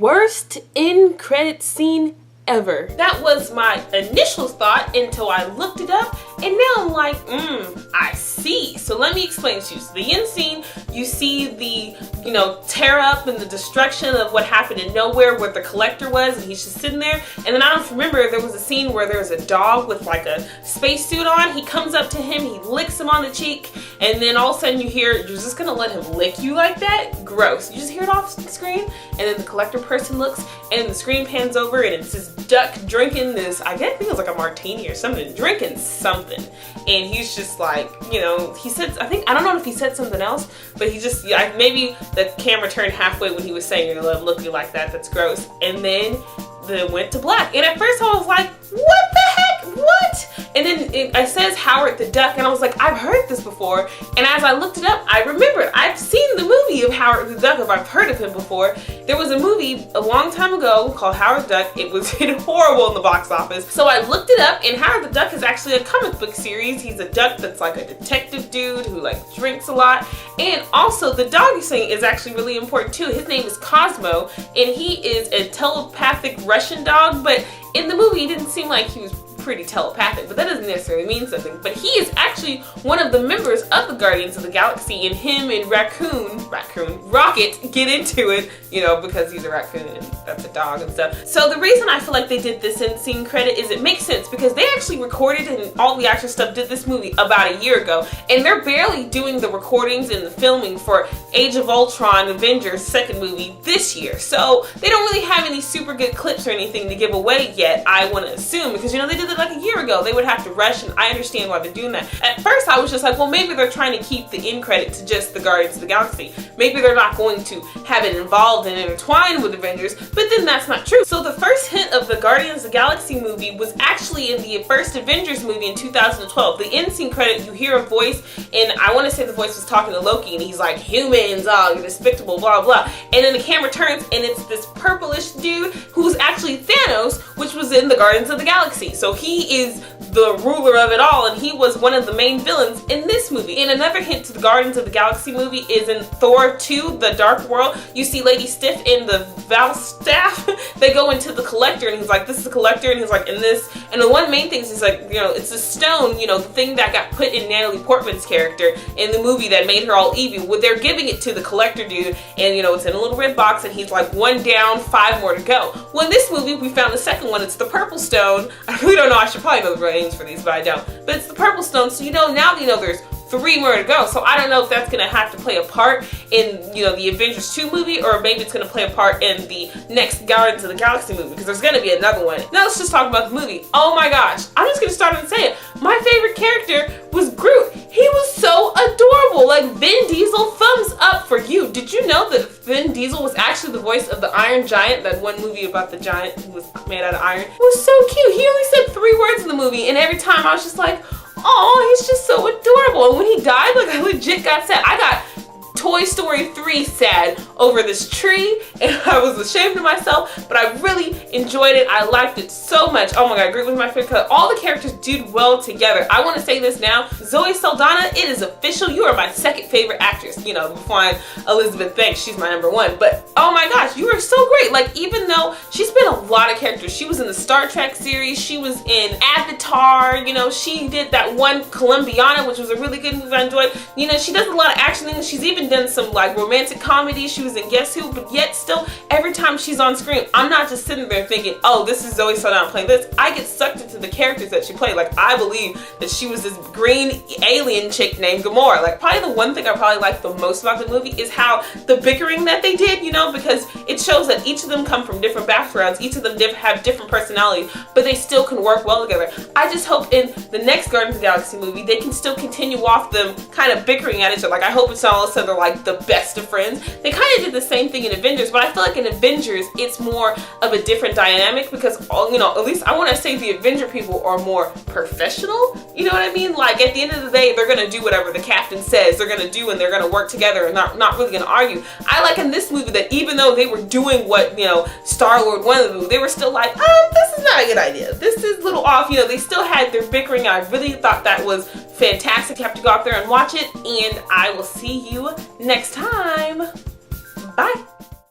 Worst end credit scene ever. That was my initial thought until I looked it up, and now I'm like, I see. So let me explain to you. So the end scene, you see the, tear up and the destruction of what happened in nowhere where the collector was, and he's just sitting there. And then I don't remember, there was a scene where there's a dog with like a spacesuit on. He comes up to him, he licks him on the cheek, and then all of a sudden you hear, you're just gonna let him lick you like that? Gross. You just hear it off the screen, and then the collector person looks, and the screen pans over, and it's this duck drinking this, I think it was like a martini or something, drinking something. And he's just like, he said, I don't know if he said something else, but he just, maybe the camera turned halfway when he was saying, you're gonna let him look at you like that, that's gross. And then it went to black. And at first I was like, what the heck? What? And then it says Howard the Duck, and I was like, I've heard this before. And as I looked it up, I remembered I've seen the movie of Howard the Duck, if I've heard of him before. There was a movie a long time ago called Howard the Duck. It was horrible in the box office. So I looked it up, and Howard the Duck is actually a comic book series. He's a duck that's like a detective dude who like drinks a lot. And also the dog you're saying is actually really important too. His name is Cosmo, and he is a telepathic Russian dog, but in the movie it didn't seem like he was pretty telepathic, but that doesn't necessarily mean something. But he is actually one of the members of the Guardians of the Galaxy, and him and Rocket get into it, because he's a raccoon and that's a dog and stuff. So the reason I feel like they did this end scene credit is it makes sense because they actually recorded, and all the extra stuff did this movie about a year ago, and they're barely doing the recordings and the filming for Age of Ultron Avengers second movie this year. So they don't really have any super good clips or anything to give away yet, I want to assume, because they did it like a year ago. They would have to rush, and I understand why they're doing that. At first I was just like, well, maybe they're trying to keep the end credit to just the Guardians of the Galaxy. Maybe they're not going to have it involved and intertwined with Avengers, but then that's not true. So the first hint of the Guardians of the Galaxy movie was actually in the first Avengers movie in 2012. The end scene credit, you hear a voice, and I want to say the voice was talking to Loki, and he's like, humans, oh, you're despicable, blah, blah. And then the camera turns, and it's this purplish dude who's actually Thanos, which was in the Guardians of the Galaxy. So he is the ruler of it all, and he was one of the main villains in this movie. And another hint to the Guardians of the Galaxy movie is in Thor 2, The Dark World. You see Lady Stiff in the Valstaff. They go into the collector, and he's like, this is the collector, and he's like, in this. And the one main thing is he's like, it's a stone, the thing that got put in Natalie Portman's character in the movie that made her all evil. Well, they're giving it to the collector dude, and it's in a little red box, and he's like, 1 down, 5 more to go. Well, in this movie, we found the second one. It's the purple stone. I really don't know. I should probably know the names for these, but I don't. But it's the purple stone, so now there's 3 more to go. So I don't know if that's going to have to play a part in, the Avengers 2 movie, or maybe it's going to play a part in the next Guardians of the Galaxy movie, because there's going to be another one. Now let's just talk about the movie. Oh my gosh. I'm just going to start and say it. My favorite character was Groot. He was so adorable. Like, Vin Diesel, thumbs up for you. Did you know that Vin Diesel was actually the voice of the Iron Giant, that one movie about the giant who was made out of iron? It was so cute. He only said 3 words in the movie, and every time I was just like, oh, he's just so adorable. And when he died, like, I legit got sad. I got Toy Story 3 sad over this tree, and I was ashamed of myself, but I really enjoyed it. I liked it so much. Oh my god, Groot was my favorite color. All the characters did well together. I want to say this now. Zoe Saldana, it is official. You are my second favorite actress. Before Elizabeth Banks, she's my #1. But oh my gosh, you are so great. Like, even though she's been a lot of characters. She was in the Star Trek series. She was in Avatar. She did that one Colombiana, which was a really good movie I enjoyed. She does a lot of action things. She's even done some like romantic comedies. She was in Guess Who, but yet still every time she's on screen, I'm not just sitting there thinking, oh, this is Zoe Saldana playing this. I get sucked into the characters that she played. Like, I believe that she was this green alien chick named Gamora. Like, probably the one thing I probably like the most about the movie is how the bickering that they did, because it shows that each of them come from different backgrounds. Each of them have different personalities, but they still can work well together. I just hope in the next Guardians of the Galaxy movie, they can still continue off them kind of bickering at each other. Like, I hope it's not all of a sudden they're like the best of friends. They kind of did the same thing in Avengers, but I feel like in Avengers, it's more of a different dynamic because, at least I want to say the Avenger people are more professional. You know what I mean? Like, at the end of the day, they're going to do whatever the captain says they're going to do, and they're going to work together and not really going to argue. I like in this movie that even though they were doing what, Star-Lord wanted to do, they were still like, this is not a good idea. This is a little off. They still had their bickering. I really thought that was fantastic. You have to go out there and watch it, and I will see you next time. Bye.